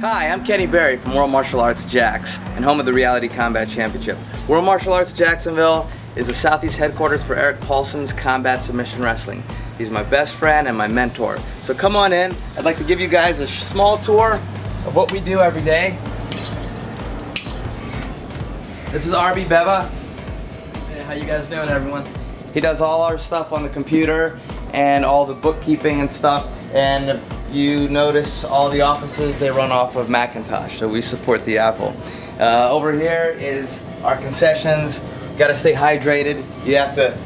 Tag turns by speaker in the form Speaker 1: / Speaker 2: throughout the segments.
Speaker 1: Hi, I'm Kenny Berry from World Martial Arts Jax and home of the Reality Combat Championship. World Martial Arts Jacksonville is the Southeast headquarters for Eric Paulson's Combat Submission Wrestling. He's my best friend and my mentor. So come on in. I'd like to give you guys a small tour of what we do every day. This is RB Beva.
Speaker 2: Hey, how you guys doing, everyone?
Speaker 1: He does all our stuff on the computer and all the bookkeeping and stuff. And you notice all the offices, they run off of Macintosh, so we support the Apple. Over here is our concessions. You gotta stay hydrated. You have to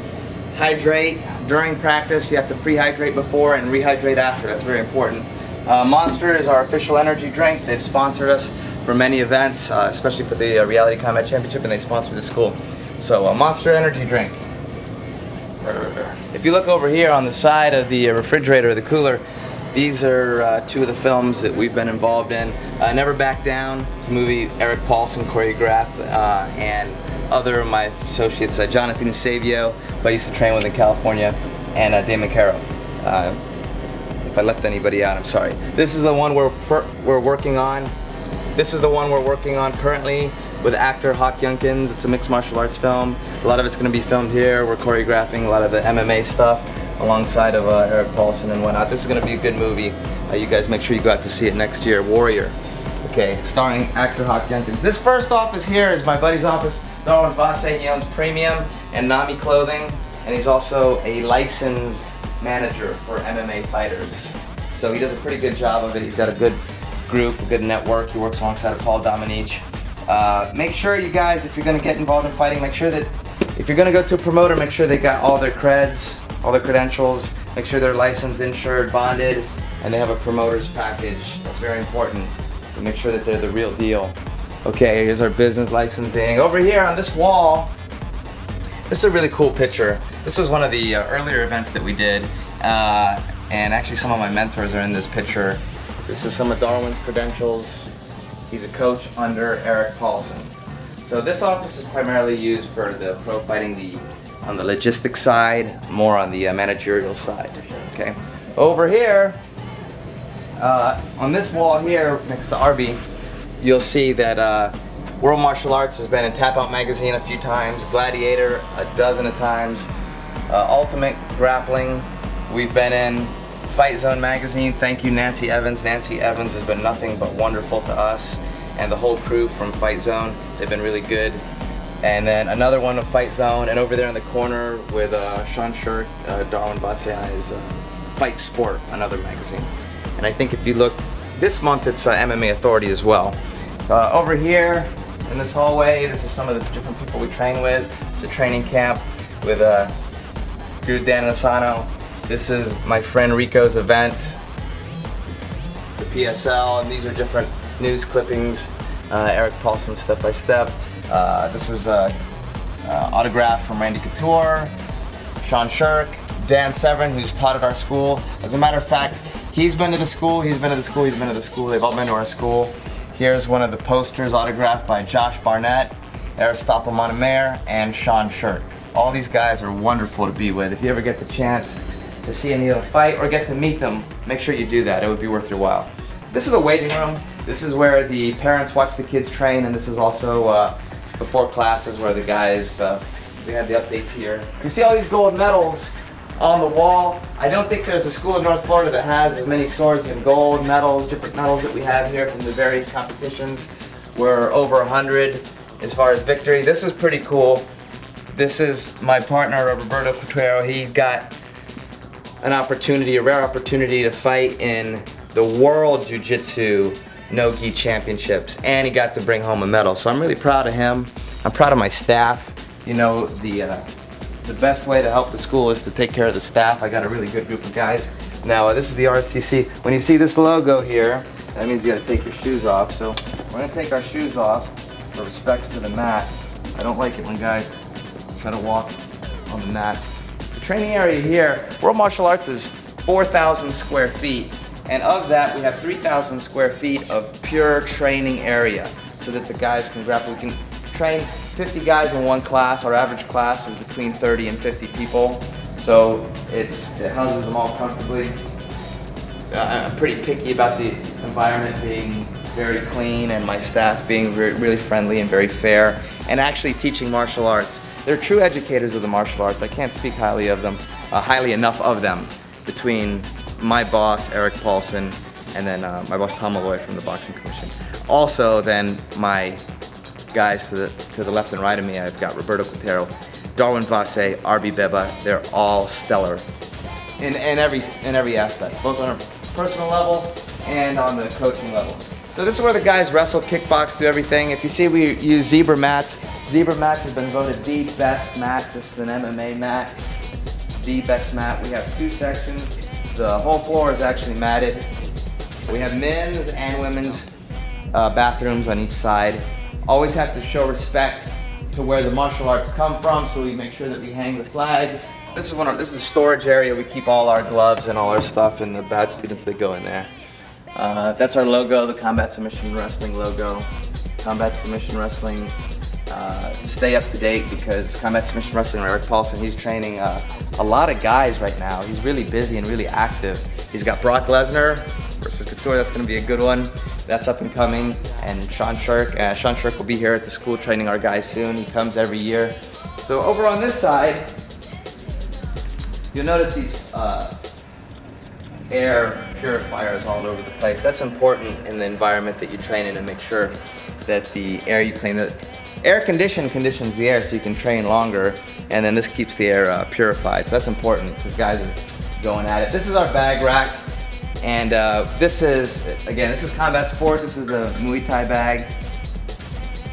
Speaker 1: hydrate during practice, you have to pre-hydrate before and rehydrate after. That's very important. Monster is our official energy drink. They've sponsored us for many events, especially for the Reality Combat Championship, and they sponsor the school. So Monster energy drink. If you look over here on the side of the refrigerator or the cooler, these are two of the films that we've been involved in. Never Back Down, it's a movie Eric Paulson choreographed, and other of my associates, Jonathan Savio, who I used to train with in California, and Damon Caro. If I left anybody out, I'm sorry. This is the one we're working on. This is the one we're working on currently with actor Hawk Yunkins. It's a mixed martial arts film. A lot of it's going to be filmed here. We're choreographing a lot of the MMA stuff alongside of Eric Paulson and whatnot. This is going to be a good movie. You guys make sure you go out to see it next year. Warrior. Okay, starring actor Hawk Yunkins. This first office here is my buddy's office, Darwin Vasse. He owns Premium and Nami Clothing, and he's also a licensed manager for MMA fighters. So he does a pretty good job of it. He's got a good group, a good network. He works alongside of Paul Dominique. Make sure you guys, if you're going to get involved in fighting, make sure that if you're going to go to a promoter, make sure they got all their creds, all their credentials, make sure they're licensed, insured, bonded, and they have a promoter's package. That's very important. So make sure that they're the real deal. Okay, here's our business licensing. Over here on this wall, this is a really cool picture. This was one of the earlier events that we did, and actually some of my mentors are in this picture. This is some of Darwin's credentials. He's a coach under Eric Paulson. So this office is primarily used for the pro fighting, on the logistics side, more on the managerial side. Okay. Over here, on this wall here next to RB, you'll see that World Martial Arts has been in Tap Out Magazine a few times, Gladiator a dozen of times, Ultimate Grappling, we've been in Fight Zone Magazine. Thank you, Nancy Evans. Nancy Evans has been nothing but wonderful to us and the whole crew from Fight Zone. They've been really good. And then another one of Fight Zone, and over there in the corner with Sean Shirk, Darwin Vasse is Fight Sport, another magazine. And I think if you look, this month it's MMA Authority as well. Over here in this hallway, this is some of the different people we train with. It's a training camp with Guru Dan Asano. This is my friend Rico's event, the PSL, and these are different news clippings. Eric Paulson Step by Step. This was autograph from Randy Couture, Sean Shirk, Dan Severin, who's taught at our school. As a matter of fact, he's been to the school, he's been to the school, he's been to the school. They've all been to our school. Here's one of the posters autographed by Josh Barnett, Aristotle Montemayor, and Sean Shirk. All these guys are wonderful to be with. If you ever get the chance to see any of them fight or get to meet them, make sure you do that. It would be worth your while. This is a waiting room. This is where the parents watch the kids train, and this is also before classes where the guys, we have the updates here. You see all these gold medals on the wall. I don't think there's a school in North Florida that has as many swords and gold medals, different medals that we have here from the various competitions. We're over 100 as far as victory. This is pretty cool. This is my partner, Roberto Cutrero. He got an opportunity, a rare opportunity to fight in the World Jiu-Jitsu No-Gi Championships, and he got to bring home a medal. So I'm really proud of him. I'm proud of my staff. You know, the best way to help the school is to take care of the staff. I got a really good group of guys. Now this is the RSTC. When you see this logo here, that means you got to take your shoes off. So we're going to take our shoes off for respects to the mat. I don't like it when guys try to walk on the mats. The training area here, World Martial Arts is 4,000 square feet. And of that, we have 3,000 square feet of pure training area so that the guys can grapple. We can train 50 guys in one class. Our average class is between 30 and 50 people. So it houses them all comfortably. I'm pretty picky about the environment being very clean and my staff being really friendly and very fair, and actually teaching martial arts. They're true educators of the martial arts. I can't speak highly of them, highly enough of them, between my boss, Eric Paulson, and then my boss, Tom Malloy from the Boxing Commission. Also, then my guys to the left and right of me, I've got Roberto Quintero, Darwin Vase, RB Beba. They're all stellar in every aspect, both on a personal level and on the coaching level. So this is where the guys wrestle, kickbox, do everything. If you see, we use zebra mats. Zebra mats has been voted the best mat. This is an MMA mat. It's the best mat. We have 2 sections. The whole floor is actually matted. We have men's and women's bathrooms on each side. Always have to show respect to where the martial arts come from, so we make sure that we hang the flags. This is a storage area. We keep all our gloves and all our stuff, and the bad students, they go in there. That's our logo, the Combat Submission Wrestling logo. Combat Submission Wrestling, stay up to date, because Combat Submission Wrestling, Eric Paulson, he's training a lot of guys right now. He's really busy and really active. He's got Brock Lesnar versus Couture. That's going to be a good one. That's up and coming. And Sean Shirk will be here at the school training our guys soon. He comes every year. So over on this side, you'll notice these air purifiers all over the place. That's important in the environment that you train in, to make sure that the air you clean, the air conditions the air so you can train longer, and then this keeps the air purified. So that's important because guys are going at it. This is our bag rack, and this is combat sport. This is the Muay Thai bag,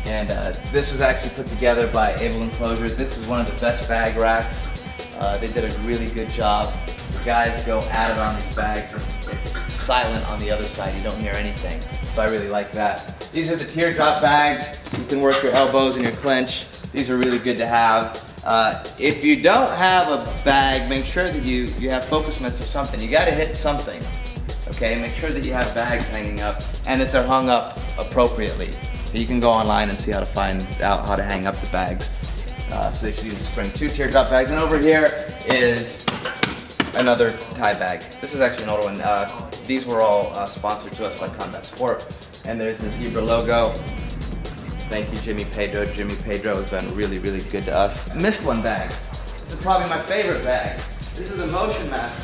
Speaker 1: and this was actually put together by Able Enclosures. This is one of the best bag racks. They did a really good job. The guys go at it on these bags. It's silent on the other side. You don't hear anything. So I really like that. These are the teardrop bags. You can work your elbows and your clinch. These are really good to have. If you don't have a bag, make sure that you have focus mitts or something. You got to hit something. Okay, make sure that you have bags hanging up and that they're hung up appropriately. You can go online and see how to find out how to hang up the bags. So they should use a spring. 2 teardrop bags, and over here is another Thai bag. This is actually an older one. These were all sponsored to us by Combat Sport. And there's the zebra logo. Thank you, Jimmy Pedro. Jimmy Pedro has been really, really good to us. I missed one bag. This is probably my favorite bag. This is a Motion Master.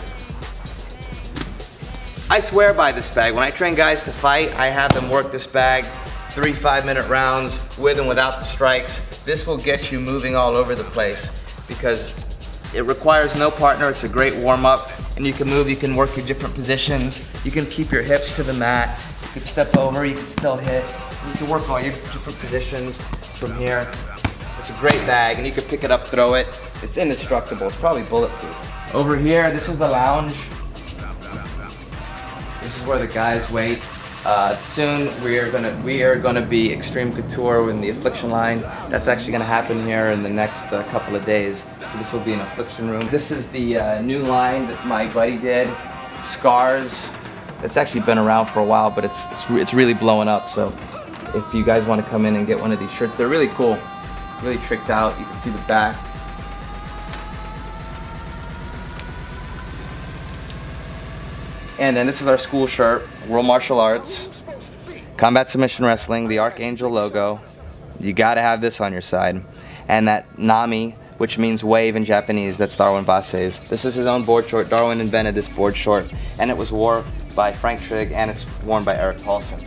Speaker 1: I swear by this bag. When I train guys to fight, I have them work this bag 3 5-minute rounds with and without the strikes. This will get you moving all over the place because it requires no partner. It's a great warm-up, and you can move, you can work your different positions, you can keep your hips to the mat, you can step over, you can still hit, you can work all your different positions from here. It's a great bag, and you can pick it up, throw it. It's indestructible. It's probably bulletproof. Over here, this is the lounge. This is where the guys wait. Soon we are gonna be Extreme Couture in the Affliction line. That's actually gonna happen here in the next couple of days. So this will be an Affliction room. This is the new line that my buddy did, Scars. It's actually been around for a while, but it's really blowing up. So if you guys want to come in and get one of these shirts, they're really cool, really tricked out. You can see the back. And then this is our school shirt, World Martial Arts, Combat Submission Wrestling, the Archangel logo. You gotta have this on your side. And that Nami, which means wave in Japanese, that's Darwin Vase's. This is his own board short. Darwin invented this board short, and it was worn by Frank Trigg, and it's worn by Eric Paulson.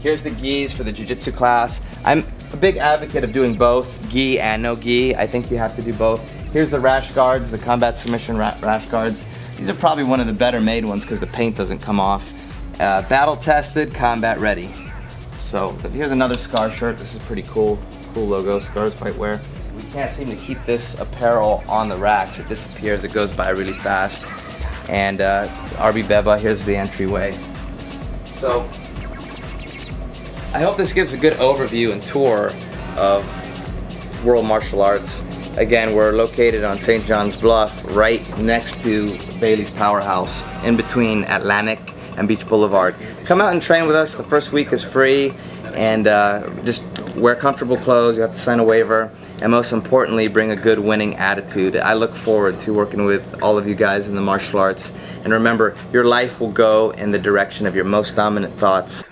Speaker 1: Here's the gis for the jiu-jitsu class. I'm a big advocate of doing both, gi and no gi. I think you have to do both. Here's the rash guards, the Combat Submission rash guards. These are probably one of the better made ones because the paint doesn't come off. Battle tested, combat ready. So here's another Scar shirt. This is pretty cool. Cool logo, Scars Fight Wear. We can't seem to keep this apparel on the racks. It disappears, it goes by really fast. And RB Beba, here's the entryway. So I hope this gives a good overview and tour of World Martial Arts. Again, we're located on St. John's Bluff, right next to Bailey's Powerhouse, in between Atlantic and Beach Boulevard. Come out and train with us. The first week is free, and just wear comfortable clothes. You have to sign a waiver, and most importantly, bring a good winning attitude. I look forward to working with all of you guys in the martial arts. And remember, your life will go in the direction of your most dominant thoughts.